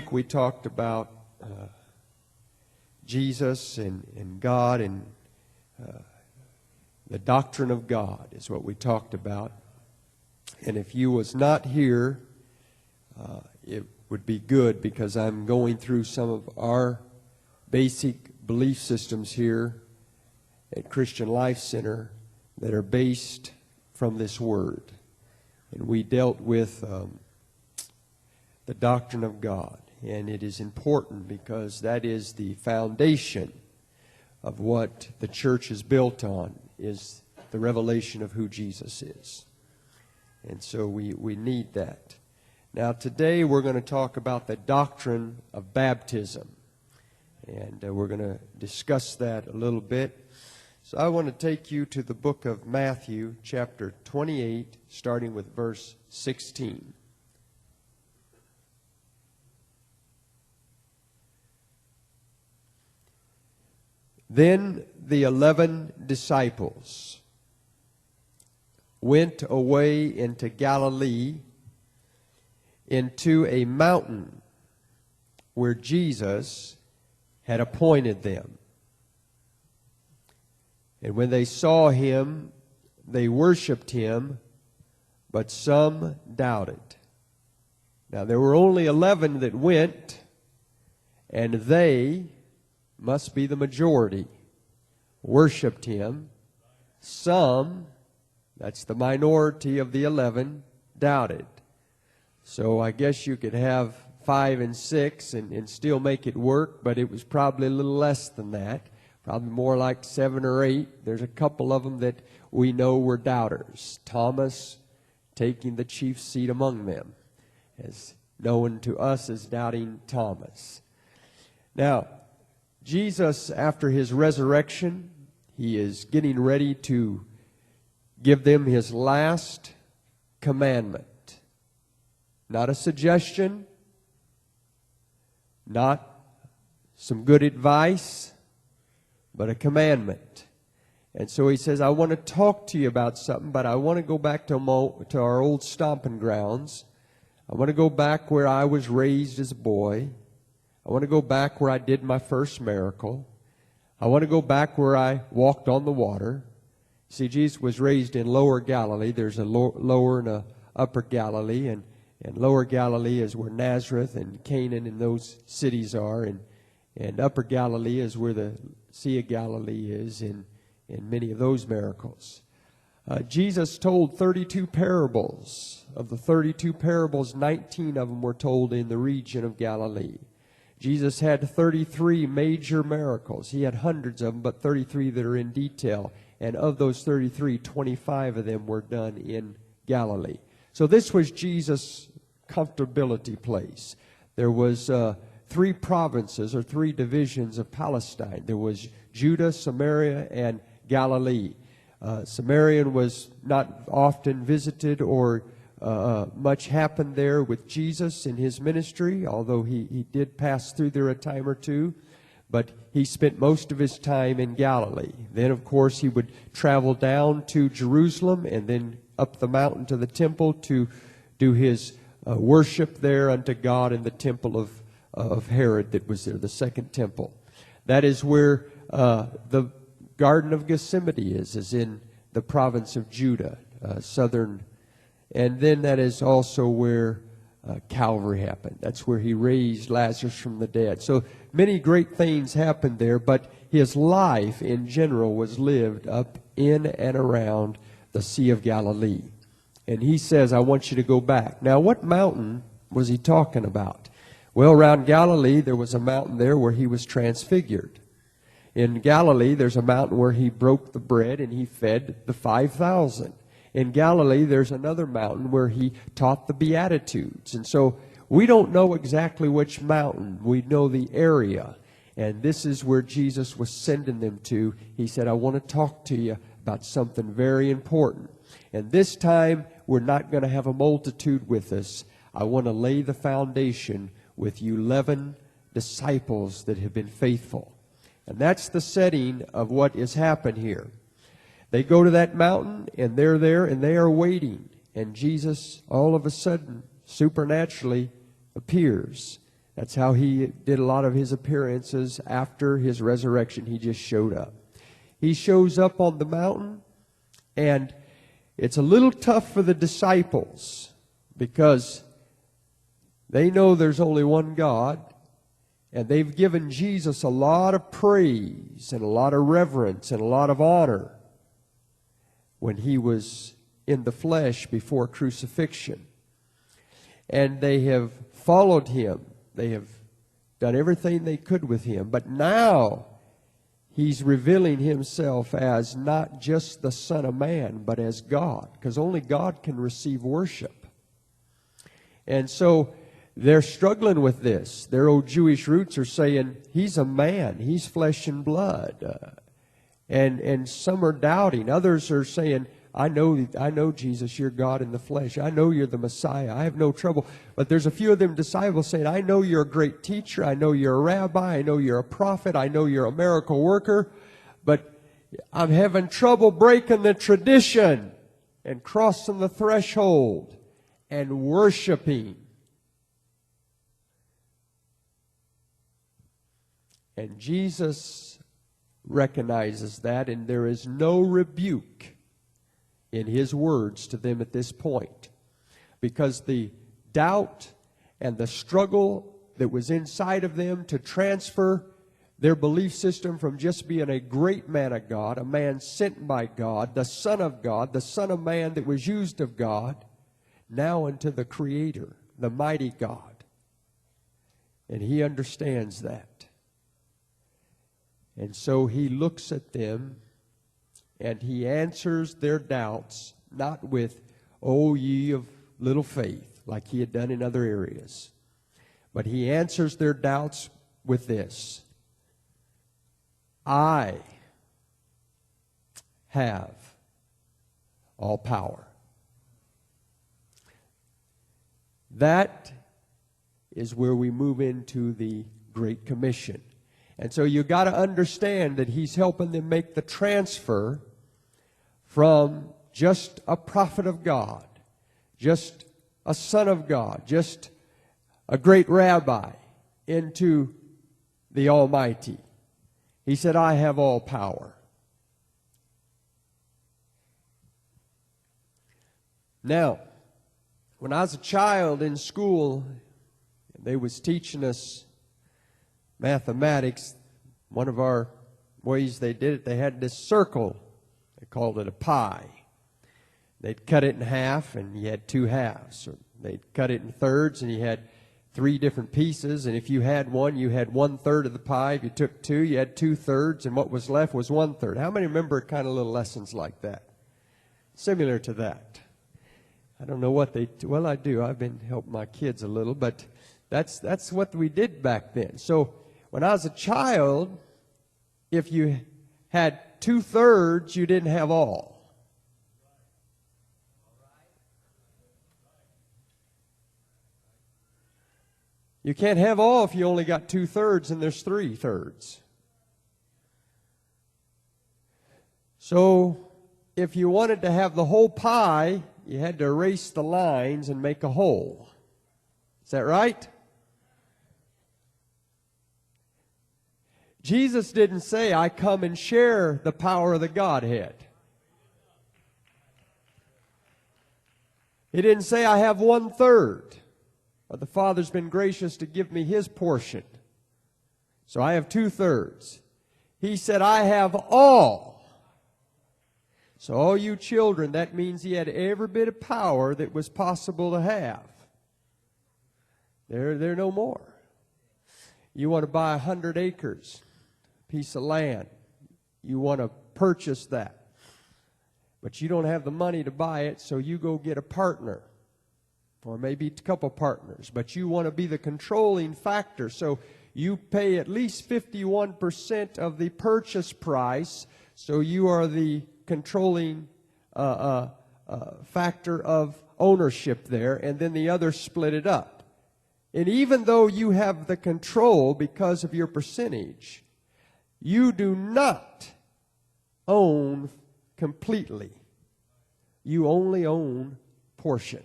week we talked about Jesus and God, and the doctrine of God is what we talked about. And if you was not here, it would be good, because I'm going through some of our basic belief systems here at Christian Life Center that are based from this Word. And we dealt with the doctrine of God. And it is important because that is the foundation of what the church is built on, is the revelation of who Jesus is. And so we need that. Now today we're going to talk about the doctrine of baptism. And we're going to discuss that a little bit. So I want to take you to the book of Matthew, chapter 28, starting with verse 16. Then the 11 disciples went away into Galilee, into a mountain where Jesus had appointed them. And when they saw him, they worshipped him, but some doubted. Now there were only 11 that went, and they must be the majority, worshipped him. Some, that's the minority of the 11, doubted. So I guess you could have 5 and 6 and still make it work, but it was probably a little less than that. Probably more like 7 or 8. There's a couple of them that we know were doubters. Thomas taking the chief seat among them, as known to us as Doubting Thomas. Now, Jesus, after his resurrection, he is getting ready to give them his last commandment. Not a suggestion, not some good advice, but a commandment. And so he says, I want to talk to you about something, but I want to go back to our old stomping grounds. I want to go back where I was raised as a boy. I want to go back where I did my first miracle. I want to go back where I walked on the water. See, Jesus was raised in Lower Galilee. There's a lower and a upper Galilee, and Lower Galilee is where Nazareth and Canaan and those cities are, and Upper Galilee is where the Sea of Galilee is in many of those miracles. Jesus told 32 parables. Of the 32 parables, 19 of them were told in the region of Galilee. Jesus had 33 major miracles. He had hundreds of them, but 33 that are in detail. And of those 33, 25 of them were done in Galilee. So this was Jesus' comfortability place. There was 3 provinces or 3 divisions of Palestine. There was Judah, Samaria, and Galilee. Samaria was not often visited, or much happened there with Jesus in his ministry, although he did pass through there a time or two. But he spent most of his time in Galilee. Then, of course, he would travel down to Jerusalem and then up the mountain to the temple to do his worship there unto God in the temple of Herod that was there, the second temple. That is where the Garden of Gethsemane is in the province of Judah, southern. And then that is also where Calvary happened. That's where he raised Lazarus from the dead. So many great things happened there, but his life in general was lived up in and around the Sea of Galilee. And he says, I want you to go back. Now, what mountain was he talking about? Well, around Galilee, there was a mountain there where he was transfigured. In Galilee, there's a mountain where he broke the bread and he fed the 5,000. In Galilee, there's another mountain where he taught the Beatitudes. And so we don't know exactly which mountain. We know the area. And this is where Jesus was sending them to. He said, I want to talk to you about something very important. And this time, we're not going to have a multitude with us. I want to lay the foundation with you 11 disciples that have been faithful. And that's the setting of what has happened here. They go to that mountain, and they're there, and they are waiting. And Jesus, all of a sudden, supernaturally appears. That's how he did a lot of his appearances after his resurrection. He just showed up. He shows up on the mountain, and it's a little tough for the disciples because they know there's only one God, and they've given Jesus a lot of praise and a lot of reverence and a lot of honor when he was in the flesh before crucifixion. And they have followed him. They have done everything they could with him. But now he's revealing himself as not just the Son of Man, but as God, because only God can receive worship. And so they're struggling with this. Their old Jewish roots are saying, he's a man, he's flesh and blood. And some are doubting. Others are saying, I know Jesus, you're God in the flesh. I know you're the Messiah. I have no trouble. But there's a few of them disciples saying, I know you're a great teacher. I know you're a rabbi. I know you're a prophet. I know you're a miracle worker. But I'm having trouble breaking the tradition and crossing the threshold and worshiping. And Jesus recognizes that, and there is no rebuke in his words to them at this point, because the doubt and the struggle that was inside of them to transfer their belief system from just being a great man of God, a man sent by God, the Son of God, the Son of Man that was used of God, now into the Creator, the mighty God. And he understands that. And so he looks at them and he answers their doubts, not with, "O ye of little faith," like he had done in other areas. But he answers their doubts with this: I have all power. That is where we move into the Great Commission. And so you got to understand that he's helping them make the transfer from just a prophet of God, just a son of God, just a great rabbi, into the Almighty. He said, I have all power. Now, when I was a child in school, they was teaching us mathematics. One of our ways they did it, they had this circle. They called it a pie. They'd cut it in half, and you had two halves. Or they'd cut it in thirds, and you had three different pieces. And if you had one, you had 1/3 of the pie. If you took two, you had 2/3, and what was left was 1/3. How many remember kind of little lessons like that? Similar to that. I don't know what well, I do. I've been helping my kids a little, but that's what we did back then. So when I was a child, if you had 2/3, you didn't have all. You can't have all if you only got 2/3 and there's 3/3. So if you wanted to have the whole pie, you had to erase the lines and make a hole. Is that right? Jesus didn't say, I come and share the power of the Godhead. He didn't say, I have 1/3. But the Father's been gracious to give me his portion. So I have 2/3. He said, I have all. So all you children, that means he had every bit of power that was possible to have. They're no more. You want to buy 100 acres, piece of land. You want to purchase that. But you don't have the money to buy it, so you go get a partner. Or maybe a couple partners. But you want to be the controlling factor, so you pay at least 51% of the purchase price, so you are the controlling factor of ownership there, and then the others split it up. And even though you have the control because of your percentage, you do not own completely. You only own portion.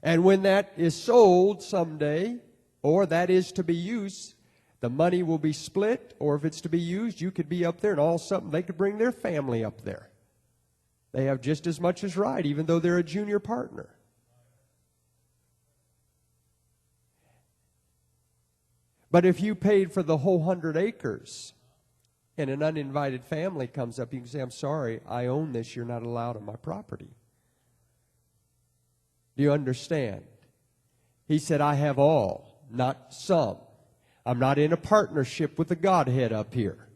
And when that is sold someday, or that is to be used, the money will be split, or if it's to be used, you could be up there, and all of a sudden they could bring their family up there. They have just as much as right, even though they're a junior partner. But if you paid for the whole 100 acres, and an uninvited family comes up, you can say, I'm sorry, I own this, you're not allowed on my property. Do you understand? He said, I have all, not some. I'm not in a partnership with the Godhead up here.